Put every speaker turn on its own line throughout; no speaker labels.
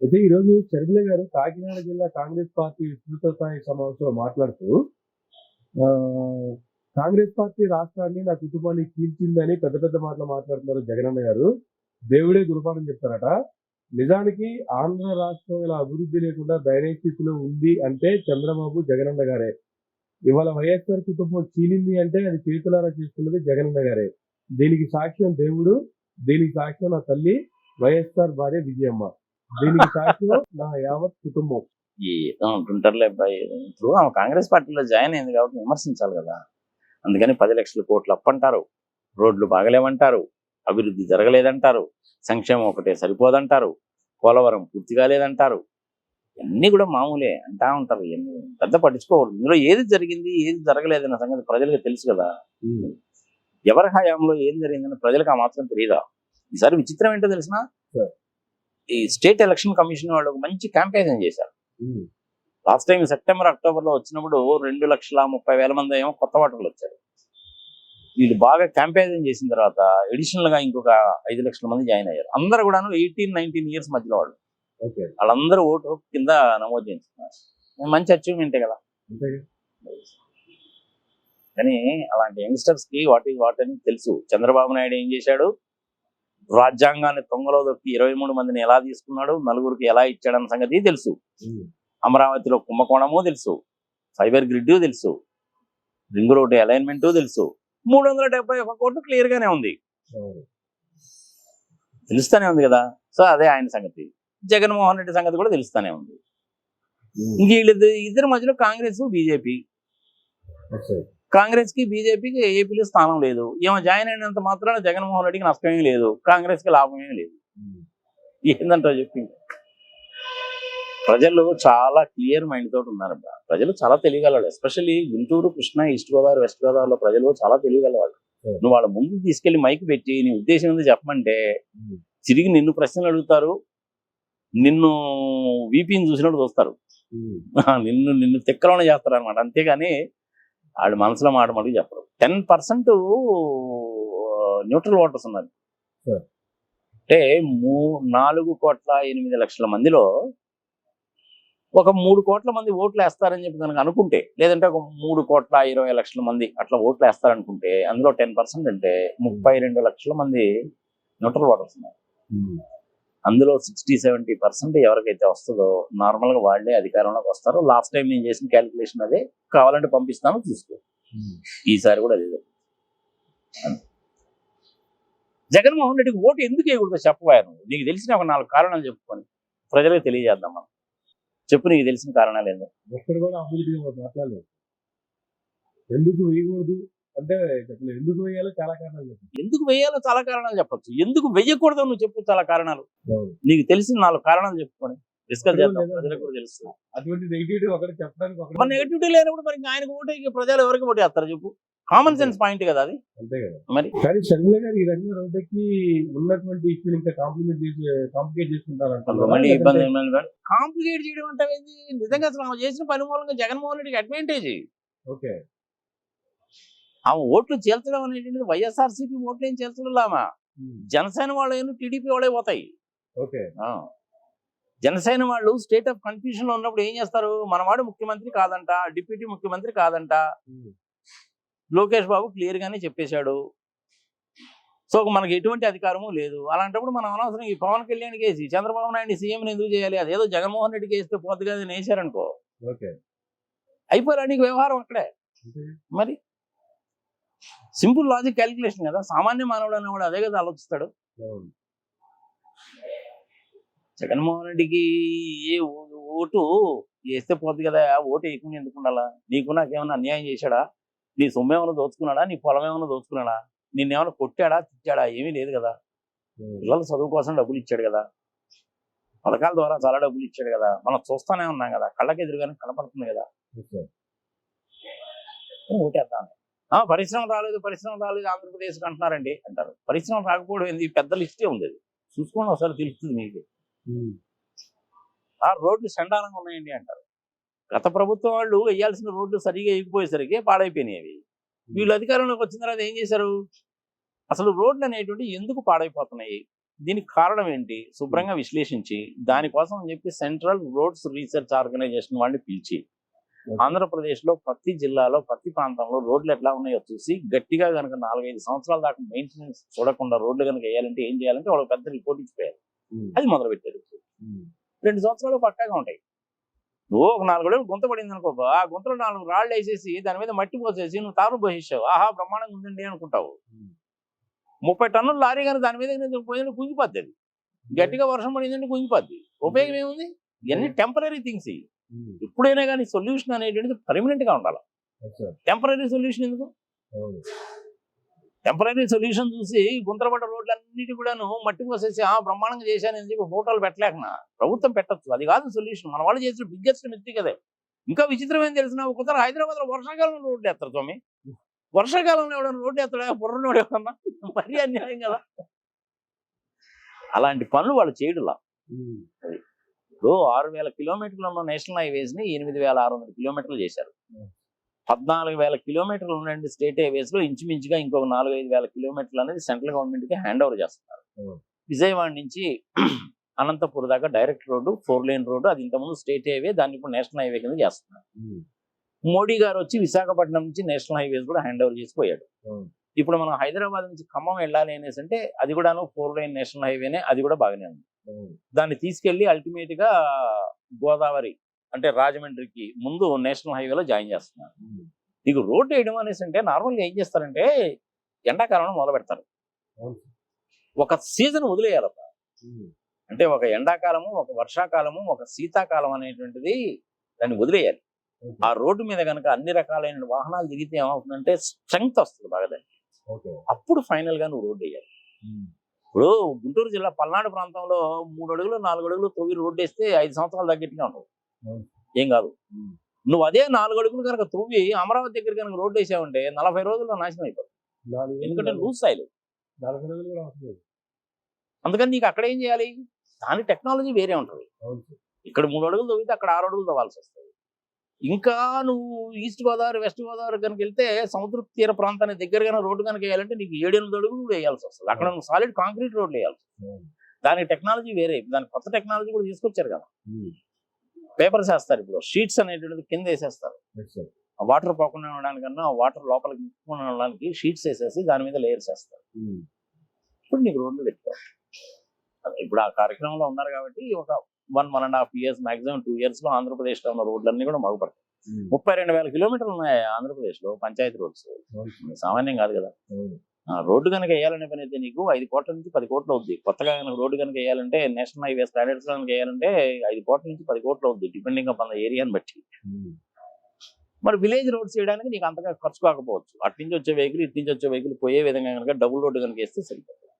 అయితే ఈరోజు షర్మిల గారు కాకినాడ జిల్లా కాంగ్రెస్ పార్టీ విస్తృత స్థాయి సమావేశంలో మాట్లాడుతూ ఆహ్, కాంగ్రెస్ పార్టీ రాష్ట్రాన్ని, నా కుటుంబాన్ని చీల్చిందని పెద్ద పెద్ద మాటలు మాట్లాడుతున్నారు జగనన్న గారు. దేవుడే గుణపాఠం చెప్తారట. నిజానికి ఆంధ్ర రాష్ట్రం ఇలా అభివృద్ధి లేకుండా దయనీయ స్థితిలో ఉంది అంటే చంద్రబాబు, జగనన్న గారే. ఇవాళ వైఎస్ఆర్ కుటుంబం చీలింది అంటే అది చేతులారా చేసుకున్నది జగనన్న గారే. దీనికి సాక్ష్యం దేవుడు, దీనికి సాక్ష్యం నా తల్లి వైఎస్ఆర్ భార్య విజయమ్మ. దీనికి సాక్ష్యం నా యావత్ కుటుంబం.
ఏదో అంటుంటారులే అబ్బాయి. ఇప్పుడు ఆమె కాంగ్రెస్ పార్టీలో జాయిన్ అయింది కాబట్టి విమర్శించాలి కదా. అందుకని 10 లక్షల కోట్లు అప్పంటారు, రోడ్లు బాగలేవంటారు, అభివృద్ధి జరగలేదంటారు, సంక్షేమం ఒకటే సరిపోదంటారు, పోలవరం పూర్తి కాలేదంటారు. ఇవన్నీ కూడా మామూలే అంటా ఉంటారు. ఇవన్నీ పెద్ద పట్టించుకోకూడదు. ఇందులో ఏది జరిగింది ఏది జరగలేదన్న సంగతి ప్రజలకు తెలుసు కదా. ఎవరి హయాంలో ఏం జరిగిందని ప్రజలకు ఆ మాత్రం తెలియదా? ఈసారి విచిత్రం ఏంటో తెలిసిన, ఈ స్టేట్ ఎలక్షన్ కమిషన్ వాళ్ళు ఒక మంచి క్యాంపెయిన్ చేశారు. లాస్ట్ టైం సెప్టెంబర్ అక్టోబర్ లో వచ్చినప్పుడు 2,30,000 మంది ఏమో కొత్త ఓటర్లు వచ్చారు. వీళ్ళు బాగా క్యాంపెయిన్ చేసిన తర్వాత అడిషనల్ గా ఇంకొక 5 లక్షల మంది జాయిన్ అయ్యారు. అందరూ కూడా 18-19 ఇయర్స్ మధ్యలో వాళ్ళు. వాళ్ళందరూ ఓటు కింద నమోదు చేస్తున్నారు. మంచి అచీవ్మెంటే కదా. కానీ అలాంటి యంగ్స్టర్స్ కి వాట్ ఈజ్ వాట్ అని తెలుసు. చంద్రబాబు నాయుడు ఏం చేశాడు, రాజ్యాంగాన్ని తొంగలో దొక్కి 23 మందిని ఎలా తీసుకున్నాడు, నలుగురికి ఎలా ఇచ్చాడన్న సంగతి తెలుసు. అమరావతిలో కుంభకోణము తెలుసు, ఫైబర్ గ్రిడ్ తెలుసు, రింగ్ రోడ్డు అలైన్మెంట్ తెలుసు. 371 కోట్లు క్లియర్ గానే ఉంది, తెలుస్తానే ఉంది కదా. సో అదే ఆయన సంగతి. జగన్మోహన్ రెడ్డి సంగతి కూడా తెలుస్తానే ఉంది. ఇంక వీళ్ళిద్దరు ఇద్దరి మధ్యలో కాంగ్రెస్ బీజేపీ. కాంగ్రెస్ కి బీజేపీకి ఏపీలో స్థానం లేదు. ఏమో జాయిన్ అయినంత మాత్రాన జగన్మోహన్ రెడ్డికి నష్టమేమీ లేదు, కాంగ్రెస్ కి లాభమేమీ లేదు. ఏందంటారు చెప్పి. ప్రజలు చాలా క్లియర్ మైండ్ తోటి ఉన్నారు. ప్రజలు చాలా తెలియగలవాళ్ళు. Especially Guntur, Krishna, east Godavari, west గోదావరిలో ప్రజలు చాలా తెలియగలవాళ్ళు. నువ్వు వాళ్ళ ముందు తీసుకెళ్లి మైక్ పెట్టి నీ ఉద్దేశం ఏందో చెప్పమంటే తిరిగి నిన్ను ప్రశ్నలు అడుగుతారు, నిన్ను వీపీని చూసినట్టు చూస్తారు, నిన్ను తిక్కలోనే చేస్తారు అనమాట. అంతేగాని వాళ్ళ మనసులో మాట మటుకు చెప్పరు. 10% న్యూట్రల్ ఓటర్స్ ఉన్నారు. అంటే 4,8,00,000 మందిలో ఒక 3 కోట్ల మంది ఓట్లు వేస్తారని చెప్పి కనుక అనుకుంటే, లేదంటే ఒక 3,20,00,000 మంది అట్లా ఓట్లు వేస్తారనుకుంటే, అందులో 10% అంటే 32 లక్షల మంది న్యూట్రల్ ఓటర్స్ ఉన్నారు. అందులో 60-70% ఎవరికైతే వస్తుందో నార్మల్ గా వాళ్లే అధికారంలోకి వస్తారు. లాస్ట్ టైం నేను చేసిన క్యాలిక్యులేషన్ అదే. కావాలంటే పంపిస్తాను, చూసుకో. ఈసారి కూడా అదే జరుగుతుంది. జగన్మోహన్ రెడ్డికి ఓటు ఎందుకు వేయకూడదో చెప్పబోయాను. నీకు తెలిసిన ఒక 4 కారణాలు చెప్పుకొని ప్రజలకు తెలియజేద్దాం మనం. చెప్పు, నీకు తెలిసిన కారణాలు ఏందో.
ఒక్కడు కూడా అభివృద్ధి మాట్లాడలేదు. ఎందుకు వేయకూడదు అంటే చెప్పలేదు. ఎందుకు వేయాలో చాలా కారణాలు చెప్పచ్చు.
ఎందుకు వేయాలో చాలా కారణాలు చెప్పచ్చు. ఎందుకు వేయకూడదో నువ్వు చెప్పు చాలా కారణాలు. నీకు తెలిసిన 4 కారణాలు చెప్పుకొని డిస్కస్ చేద్దాం. ప్రజలకు కూడా తెలుస్తుంది.
అటువంటి నెగిటివిటీ ఒకటి చెప్పడానికి
మరి నెగిటివిటీ లేనప్పుడు మరి ఆయనకు ఓటు ప్రజలు ఎవరికి ఓటు వేస్తారు చెప్పు. కామన్ సెన్స్ పాయింట్ కదా అది.
అంతే కదా.
మరి
కానీ షర్మిల గారు ఈ రంగం రోడ్డుకి ఉన్నటువంటి ఇష్యూని ఇంకా కాంప్లికేట్ చేసుకుంటారంటారు.
మళ్ళీ ఇబ్బంది కాంప్లికేట్ చేయడం అంటే నిజంగా అసలు చేసిన పని మూలంగా జగన్మోహన్ రెడ్డికి అడ్వాంటేజ్.
ఓకే,
ఆమె ఓట్లు చేల్చడం అనేటువంటిది వైఎస్ఆర్సీపీ ఓట్లు ఏం చేల్చడంలామా, జనసేన వాళ్ళు ఏమో టీడీపీ వాళ్ళే పోతాయి.
ఓకే,
జనసేన వాళ్ళు స్టేట్ ఆఫ్ కన్ఫ్యూజన్ లో ఉన్నప్పుడు ఏం చేస్తారు, మనవాడు ముఖ్యమంత్రి కాదంట, డిప్యూటీ ముఖ్యమంత్రి కాదంట, లోకేష్ బాబు క్లియర్ గానే చెప్పేశాడు. సో మనకి ఎటువంటి అధికారము లేదు. అలాంటప్పుడు మనం అనవసరం ఈ పవన్ కళ్యాణ్ కేసి చంద్రబాబు నాయుడు సీఎం ఎందుకు చేయాలి, అదేదో జగన్మోహన్ రెడ్డికి వేస్తే పోతుగా వేసారనుకో అయిపోయారు నీకు వ్యవహారం అక్కడే. మరి సింపుల్ లాజిక్ క్యాలిక్యులేషన్ కదా. సామాన్య మానవుడు అనేవాడు అదే కదా ఆలోచిస్తాడు. జగన్మోహన్ రెడ్డికి ఏ ఓటు వేస్తే పోతుంది కదా, ఓటు వేయకుండా ఎందుకు ఉండాలా? నీకు నాకేమన్నా అన్యాయం చేశాడా? నీ సొమ్ము ఏమైనా దోచుకున్నాడా? నీ పొలం ఏమైనా దోచుకున్నాడా? నిన్నేమైనా కొట్టాడా, తిట్టాడా? ఏమీ లేదు కదా. పిల్లల చదువు కోసం డబ్బులు ఇచ్చాడు కదా, పథకాల ద్వారా చాలా డబ్బులు ఇచ్చాడు కదా, మనం చూస్తానే ఉన్నాం కదా, కళ్ళకి ఎదురుగానే కనపడుతుంది కదా. ఓటేద్దాం. పరిశ్రమ రాలేదు ఆంధ్రప్రదేశ్ అంటున్నారండి అంటారు. పరిశ్రమ రాకపోవడం ఏంది, పెద్ద లిస్టే ఉంది, చూసుకోండి ఒకసారి తెలుస్తుంది మీకు. రోడ్లు చండాలంగా ఉన్నాయండి అంటారు. గత ప్రభుత్వం వాళ్ళు వేయాల్సిన రోడ్లు సరిగా వేయకపోయేసరికి పాడైపోయినాయి అవి. వీళ్ళు అధికారంలోకి వచ్చిన తర్వాత ఏం చేశారు, అసలు రోడ్లు అనేటువంటి ఎందుకు పాడైపోతున్నాయి, దీనికి కారణం ఏంటి శుభ్రంగా విశ్లేషించి దానికోసం అని చెప్పి సెంట్రల్ రోడ్స్ రీసెర్చ్ ఆర్గనైజేషన్ వాళ్ళని పిలిచి ఆంధ్రప్రదేశ్లో ప్రతి జిల్లాలో ప్రతి ప్రాంతంలో రోడ్లు ఎట్లా ఉన్నాయో చూసి గట్టిగా కనుక 4-5 సంవత్సరాల దాకా మెయింటెనెన్స్ చూడకుండా రోడ్లు కనుక వేయాలంటే ఏం చేయాలంటే వాళ్ళు పెద్ద రిపోర్ట్ ఇచ్చిపోయారు. అది మొదలు పెట్టారు. 2 సంవత్సరాలు పక్కాగా ఉంటాయి. నువ్వు ఒక 4 అడుగులు గుంత పడింది అనుకో, ఆ గుంతలో 4 రాళ్ళు వేసేసి దాని మీద మట్టి పోసేసి నువ్వు తారు పోసేసావు, ఆహా బ్రహ్మాండంగా ఉందండి అనుకుంటావు. 30 టన్నుల లారీ కానీ దాని మీద పోయిందంటే కుంగిపోద్ది. అది గట్టిగా వర్షం పడిందంటే కుంగిపోద్ది. ఉపయోగం ఏముంది? ఇవన్నీ టెంపరీ థింగ్స్. ఎప్పుడైనా కానీ సొల్యూషన్ అనేటువంటిది పర్మనెంట్ గా ఉండాలి. టెంపరీ సొల్యూషన్ ఎందుకు? టెంపరీ సొల్యూషన్ చూసి గుంతలపడ్డ రోడ్లన్నిటి కూడాను మట్టి పోసేసి బ్రహ్మాండంగా చేశాను అని చెప్పి ఫోటోలు పెట్టలేకనా ప్రభుత్వం పెట్టచ్చు. అది కాదు సొల్యూషన్. మన వాళ్ళు చేసిన బిగ్గెస్ట్ మిస్టేక్ అదే. ఇంకా విచిత్రం ఏం తెలిసిన ఒకసారి హైదరాబాద్ లో వర్షాకాలంలో రోడ్లు ఎత్తారు స్వామి. వర్షాకాలంలో ఎవడన్నా రోడ్డు ఎత్తడా? బుర్రనోడు ఎవడన్నా? మరీ అన్యాయం కదా. అలాంటి పనులు వాళ్ళు చేయడులా. ఇప్పుడు 6,000 కిలోమీటర్లు ఉన్న నేషనల్ హైవేస్ ని 8,600 కిలోమీటర్లు చేశారు. 14,000 కిలోమీటర్లు ఉన్న స్టేట్ హైవేస్ లో ఇంచుమించుగా ఇంకొక 4-5,000 కిలోమీటర్లు అనేది సెంట్రల్ గవర్నమెంట్ కి హ్యాండ్ ఓవర్ చేస్తున్నారు. విజయవాడ నుంచి అనంతపూర్ దాకా డైరెక్ట్ రోడ్డు, 4 లేన్ రోడ్డు. అది ఇంతకుముందు స్టేట్ హైవే, దాన్ని ఇప్పుడు నేషనల్ హైవే కింద చేస్తున్నారు. మోడీ గారు వచ్చి విశాఖపట్నం నుంచి నేషనల్ హైవేస్ కూడా హ్యాండ్ ఓవర్ చేసిపోయాడు. ఇప్పుడు మనం హైదరాబాద్ నుంచి ఖమ్మం వెళ్ళాలి అనేసి అంటే అది కూడా 4 లైన్ నేషనల్ హైవేనే. అది కూడా బాగానే ఉంది. దాన్ని తీసుకెళ్లి అల్టిమేట్ గా గోదావరి అంటే రాజమండ్రికి ముందు నేషనల్ హైవేలో జాయిన్ చేస్తున్నారు. నీకు రోడ్డు వేయడం అనేసి అంటే నార్మల్గా ఏం చేస్తారంటే ఎండాకాలంలో మొదలు పెడతారు. ఒక సీజన్ వదిలేయాలి. అంటే ఒక ఎండాకాలము, ఒక వర్షాకాలము, ఒక శీతాకాలం అనేటువంటిది దాన్ని వదిలేయాలి. ఆ రోడ్డు మీద కనుక అన్ని రకాలైన వాహనాలు తిరిగితే ఏమవుతుందంటే స్ట్రెంగ్త్ వస్తుంది బాగా దానికి. అప్పుడు ఫైనల్ గా నువ్వు రోడ్డు వేయాలి. ఇప్పుడు గుంటూరు జిల్లా పల్నాడు ప్రాంతంలో 3 అడుగులు 4 అడుగులు తవ్వి రోడ్డు వేస్తే 5 సంవత్సరాలు తగ్గట్టుగా ఉండవు, ఏం కాదు. నువ్వు అదే 4 అడుగులు కనుక తవ్వి అమరావతి దగ్గర కనుక రోడ్డు వేసావంటే 40 రోజుల్లో నాశనం అయిపోతుంది. ఎందుకంటే లూజ్ సాయిల్. అందుకని నీకు అక్కడ ఏం చేయాలి? దాని టెక్నాలజీ వేరే ఉంటుంది. ఇక్కడ 3 అడుగులు తవ్వితే అక్కడ 6 అడుగులు తవ్వాల్సి వస్తుంది. ఇంకా నువ్వు ఈస్ట్ గోదావరి, వెస్ట్ గోదావరి కనుక వెళ్తే సముద్ర తీర ప్రాంతానికి దగ్గరగా రోడ్డు కనుక వేయాలంటే నీకు 7-8 అడుగులు కూడా వేయాల్సి వస్తుంది. అక్కడ నువ్వు సాలిడ్ కాంక్రీట్ రోడ్లు వేయాల్సి వస్తుంది. దానికి టెక్నాలజీ వేరే. దానికి కొత్త టెక్నాలజీ కూడా తీసుకొచ్చారు కదా. పేపర్స్ వేస్తారు. ఇప్పుడు షీట్స్ అనేటువంటిది కింద వేసేస్తారు. వాటర్ పోకుండా ఉండడానికన్నా వాటర్ లోపలికి నింపుకుండా ఉండడానికి షీట్స్ వేసేసి దాని మీద లేయర్స్ వేస్తారు. ఇప్పుడు నీకు రోడ్లు పెట్టుకోవాలి. ఇప్పుడు ఆ కార్యక్రమంలో ఉన్నారు కాబట్టి ఒక 1.5 years మాక్సిమం 2 years లో ఆంధ్రప్రదేశ్ లో ఉన్న రోడ్లన్నీ కూడా మగుపడతాయి. 32,000 కిలోమీటర్లు ఉన్నాయి ఆంధ్రప్రదేశ్ లో పంచాయతీ రోడ్స్. సామాన్యం కాదు కదా. రోడ్డు కనుక వేయాలనే పని అయితే నీకు 5 కోట్ల నుంచి 10 కోట్లు అవుద్ది. కొత్తగా కనుక రోడ్డు కనుక వేయాలంటే నేషనల్ హైవే స్టాండర్డ్స్ కనుక వేయాలంటే 5 కోట్ల నుంచి 10 కోట్లు అవుద్ది, డిపెండింగ్ అపాన్ ద ఏరియాని బట్టి. మరి విలేజ్ రోడ్స్ చేయడానికి నీకు అంతగా ఖర్చు కాకపోవచ్చు. అటు నుంచి వచ్చే వెహికల్, ఇటు నుంచి వచ్చే వెహికల్ పోయే విధంగా కనుక డబుల్ రోడ్డు కనుక వేస్తే సరిపోతుంది.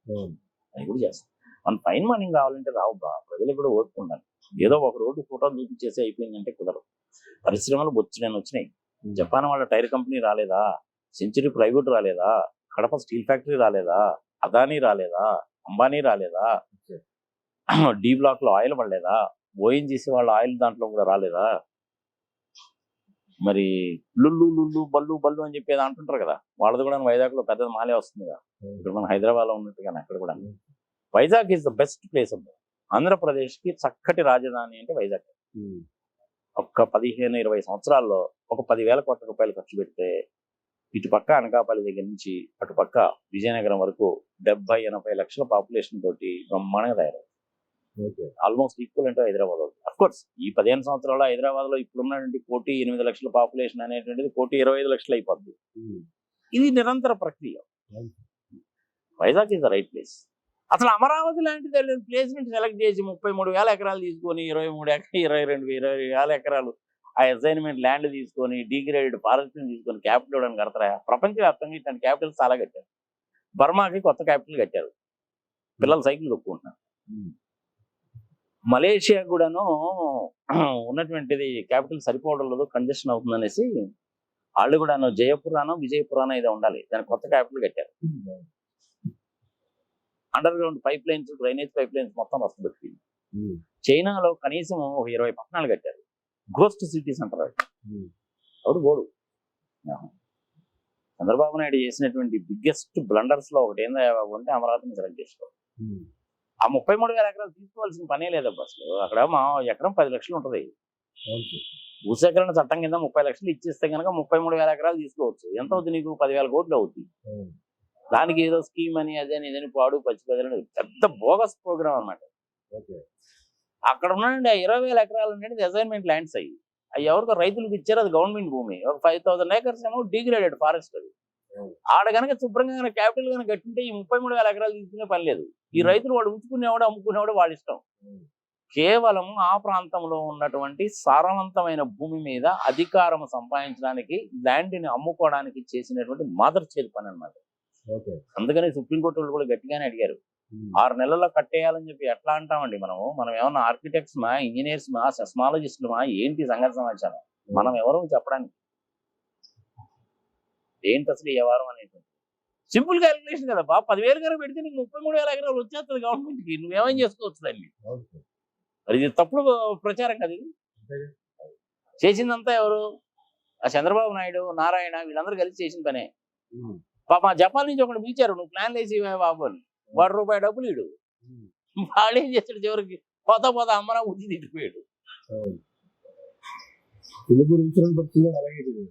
అది కూడా చేస్తాం. మన ఫైన్ మార్నింగ్ కావాలంటే రావు బా, ప్రజలు కూడా ఓర్చుకుంటాను. ఏదో ఒక రోడ్డు ఫోటోలు చూపించేసి అయిపోయిందంటే కుదరదు. పరిశ్రమలు బొచ్చుడని వచ్చినాయి. జపాన్ వాళ్ళ టైర్ కంపెనీ రాలేదా? సెంచరీ ప్లైవుడ్ రాలేదా? కడప స్టీల్ ఫ్యాక్టరీ రాలేదా? అదానీ రాలేదా? అంబానీ రాలేదా? డి బ్లాక్ లో ఆయిల్ పడలేదా? ఓఎన్జీసీ వాళ్ళ ఆయిల్ దాంట్లో కూడా రాలేదా? మరి లుల్లు లుల్లు బల్లు బల్లు అని చెప్పేది అంటుంటారు కదా, వాళ్ళది కూడా వైజాగ్ లో పెద్దది మాలే వస్తుంది కదా. ఇక్కడ మన హైదరాబాద్ లో ఉన్నట్టుగానే అక్కడ కూడా. Vizag is the best place ఉంది. ఆంధ్రప్రదేశ్ కి చక్కటి రాజధాని అంటే వైజాగ్. ఒక్క 15-20 సంవత్సరాల్లో ఒక 10,000 కోట్ల రూపాయలు ఖర్చు పెడితే ఇటు పక్క అనకాపల్లి దగ్గర నుంచి అటు పక్క విజయనగరం వరకు 70-80 లక్షల పాపులేషన్ తోటి బ్రహ్మాండంగా తయారవుతుంది. ఆల్మోస్ట్ ఈక్వల్ అంటే హైదరాబాద్. అఫ్ కోర్స్ ఈ 15 సంవత్సరాల హైదరాబాద్ లో ఇప్పుడున్నటువంటి 1,08 లక్షల పాపులేషన్ అనేటువంటిది 1,25 లక్షలు అయిపోద్ది. ఇది నిరంతర ప్రక్రియ. Vizag is the right place. అసలు అమరావతి లాంటిది ప్లేస్ ని సెలెక్ట్ చేసి 33,000 ఎకరాలు తీసుకొని 22,000 ఎకరాలు ఆ అసైన్మెంట్ ల్యాండ్ తీసుకొని డిగ్రేడెడ్ ఫారెస్ట్ తీసుకొని క్యాపిటల్ ఇవ్వడానికి కడతారా? ప్రపంచవ్యాప్తంగా ఇట్లాంటి క్యాపిటల్స్ చాలా కట్టారు. బర్మాకి కొత్త క్యాపిటల్ కట్టారు, పిల్లలు సైకిల్ తొక్కుకుంటున్నారు. మలేషియా కూడాను ఉన్నటువంటిది క్యాపిటల్ సరిపోవడం లేదు, కంజెషన్ అవుతుంది అనేసి వాళ్ళు కూడాను జయపురానో విజయపురానో ఏదో ఉండాలి, దానికి కొత్త క్యాపిటల్ కట్టారు. Under ground pipe lines, drainage pipe lines మొత్తం వస్తుంది. చైనాలో కనీసం ఒక 20 పట్టణాలు కట్టారు. గోస్ట్ సిటీస్ అంటారు. అవుడు గోడు. చంద్రబాబు నాయుడు చేసినటువంటి బిగ్గెస్ట్ బ్లండర్స్ లో ఒకటి ఏంటంటే అమరావతిని సెలెక్ట్ చేసుకోవాలి. ఆ 33,000 ఎకరాలు తీసుకోవాల్సిన పనే లేదబ్బా అసలు. అక్కడ మా ఎకరం 10 లక్షలు ఉంటుంది.
అవును సార్.
భూసేకరణ చట్టం కింద 30 లక్షలు ఇచ్చేస్తే కనుక 33,000 ఎకరాలు తీసుకోవచ్చు. ఎంత అవుతుంది నీకు? 10,000 కోట్లు అవుతుంది.
అవును.
దానికి ఏదో స్కీమ్ అని అదని ఇదని పాడు పచ్చి ప్రజలు పెద్ద బోగస్ ప్రోగ్రామ్ అన్నమాట.
ఓకే.
అక్కడ ఉన్నాయండి ఆ 20,000 ఎకరాలు అనేది అసైన్మెంట్ ల్యాండ్స్ అయ్యి అవి ఎవరికో రైతులకు ఇచ్చారు. అది గవర్నమెంట్ భూమి. ఒక 5,000 ఏకర్స్ ఏమో డిగ్రేడెడ్ ఫారెస్ట్ అది.
అవును.
ఆడ కనుక శుభ్రంగా కనుక క్యాపిటల్ కనుక కట్టింటే ఈ 33,000 ఎకరాలు తీసుకునే పని లేదు. ఈ రైతులు వాడు ఉంచుకునేవాడు అమ్ముకునేవాడు వాళ్ళ ఇష్టం. కేవలం ఆ ప్రాంతంలో ఉన్నటువంటి సారవంతమైన భూమి మీద అధికారం సంపాదించడానికి ల్యాండ్ని అమ్ముకోవడానికి చేసినటువంటి మదర్ చేతి పని అన్నమాట.
ఓకే.
అందుకని సుప్రీంకోర్టు వాళ్ళు కూడా గట్టిగానే అడిగారు. 6 నెలల్లో కట్టేయాలని చెప్పి ఎట్లా అంటామండి మనము? మనం ఏమన్నా ఆర్కిటెక్ట్స్ మా, ఇంజనీర్స్ మా, సెస్మాలజిస్టులు మా, ఏంటి సంగతి సమాచారం? మనం ఎవరు చెప్పడానికి? ఏంటి అసలు ఈ వ్యవహారం అనేది? సింపుల్ క్యాలిక్యులేషన్ కదా బా. 10,000 కనుక పెడితే నీకు 33,000 ఎకరాలు వచ్చేస్తుంది గవర్నమెంట్ కి. నువ్వేమేం చేసుకోవచ్చు దాన్ని?
అవును సార్.
మరి ఇది తప్పుడు ప్రచారం కదా ఇది.
అంతేగా.
చేసిందంతా ఎవరు? ఆ చంద్రబాబు నాయుడు, నారాయణ వీళ్ళందరూ కలిసి చేసిన పనే.
ఉమ్.
పాప జపాన్ నుంచి ఒకటి పిలిచారు, నువ్వు ప్లాన్ వేసి బాబు అని. వాడు రూపాయి డబ్బులు ఇడు.
ఉమ్.
వాడు ఏం చేస్తాడు చివరికి? పోతా పోతా అమ్మనా ఉద్ది తిట్టిపోయాడు.
అవును. సింగపూర్ ఇన్సూరెన్స్ పక్షులు అలాగే ఇది.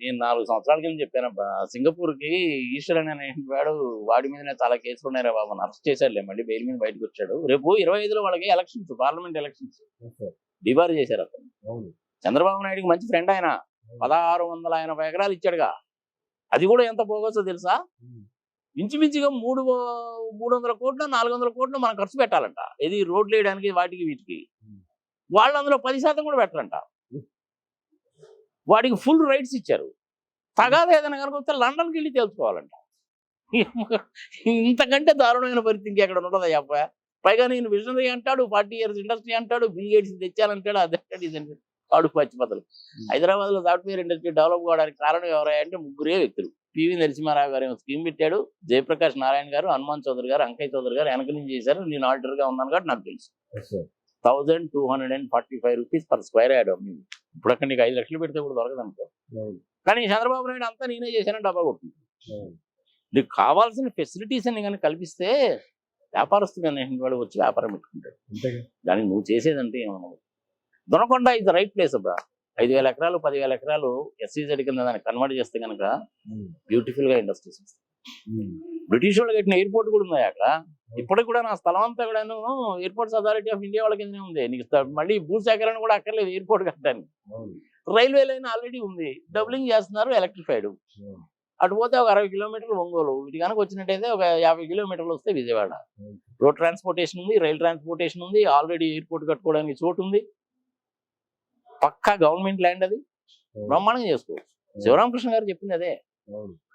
నేను 4 సంవత్సరాల కింద చెప్పానబ్బా, సింగపూర్ కి ఈస్టర్ అనే వాడు వాడి మీదనే చాలా కేసులు ఉన్నారా బాబు, అరెస్ట్ చేశారులే, మళ్ళీ బెయిల్ మీద బయటకు వచ్చాడు. రేపు 25లో వాళ్ళకి elections, parliament elections.
Yes, sir.
Debar చేశారు అతను.
అవును.
చంద్రబాబు నాయుడుకి మంచి ఫ్రెండ్ ఆయన. 1,680 ఎకరాలు ఇచ్చాడుగా. అది కూడా ఎంత పోగొచ్చో తెలుసా?
ఉమ్.
ఇంచుమించుగా 300 కోట్లు 400 కోట్లు మనం ఖర్చు పెట్టాలంట. ఇది రోడ్లు వేయడానికి వాటికి వీటికి. వాళ్ళు అందులో 10% కూడా పెట్టరంట. వాడికి ఫుల్ రైట్స్ ఇచ్చారు. తగాదా ఏదైనా కనుక వస్తే లండన్కి వెళ్ళి తెలుసుకోవాలంట. ఇంతకంటే దారుణమైన పరిస్థితి ఇంకెక్కడ ఉండదు అయ్యప్ప. పైగా నేను విజనరీ అంటాడు, 40 years ఇండస్ట్రీ అంటాడు, బిల్ గేట్స్ తెచ్చానంటాడు, అదంటాడు ఇదంటాడు. వాడు పచ్చిపతలు. హైదరాబాద్ లో సాఫ్ట్వేర్ ఇండస్ట్రీ డెవలప్ కావడానికి కారణం ఎవరంటే 3 వ్యక్తులు. పివి నరసింహారావు గారు స్కీమ్ పెట్టాడు, జయప్రకాష్ నారాయణ గారు, హనుమాన్ చౌదరి గారు, అంకయ్య చౌదరి గారు వెనక నుంచి చేశారు. నేను ఆల్టర్ గా ఉన్నాను కాబట్టి నాకు తెలుసు.
Yes, sir.
1,245 rupees per square yard. ఇప్పుడు అక్కడ నీకు 5 లక్షలు పెడితే కూడా దొరకదు అనుకో.
అవును.
కానీ చంద్రబాబు నాయుడు అంతా నేనే చేశానని డబ్బా కొట్టింది.
అవును.
నీకు కావాల్సిన ఫెసిలిటీస్ అన్ని కానీ కల్పిస్తే వ్యాపారస్తులు అనేటువంటి వాడు వచ్చి వ్యాపారం పెట్టుకుంటాడు.
అంతేగా. దానికి
దానికి నువ్వు చేసేదంటే ఏమన్నా Donakonda is the right place అబ్బా. 5,000 ఎకరాలు 10,000 ఎకరాలు ఎస్సీజెడ్ కింద దాన్ని కన్వర్ట్ చేస్తే కనుక
ఉమ్.
బ్యూటిఫుల్ గా ఇండస్ట్రీస్ వస్తాయి.
ఉమ్.
బ్రిటిష్ వాళ్ళు కట్టిన ఎయిర్పోర్ట్ కూడా ఉంది అక్కడ. ఇప్పటికి కూడా నా స్థలం అంతా కూడాను ఎయిర్పోర్ట్స్ అథారిటీ ఆఫ్ ఇండియా వాళ్ళ కిందనే ఉంది. నీకు మళ్ళీ భూసేకరణ కూడా అక్కర్లేదు ఎయిర్పోర్ట్ కట్టడానికి.
అవును.
రైల్వే లైన్ ఆల్రెడీ ఉంది, డబ్లింగ్ చేస్తున్నారు, ఎలక్ట్రిఫైడ్.
అవును.
అటు పోతే ఒక 60 కిలోమీటర్లు ఒంగోలు, ఇటు కనుక వచ్చినట్టయితే ఒక 50 కిలోమీటర్లు వస్తే విజయవాడ.
అవును.
రోడ్ ట్రాన్స్పోర్టేషన్ ఉంది, రైల్ ట్రాన్స్పోర్టేషన్ ఉంది, ఆల్రెడీ ఎయిర్పోర్ట్ కట్టుకోవడానికి చోటు ఉంది. పక్కా గవర్నమెంట్ ల్యాండ్ అది,
అవును.
బ్రహ్మాండంగా చేసుకోవచ్చు. శివరామకృష్ణ గారు చెప్పింది అదే.
అవును.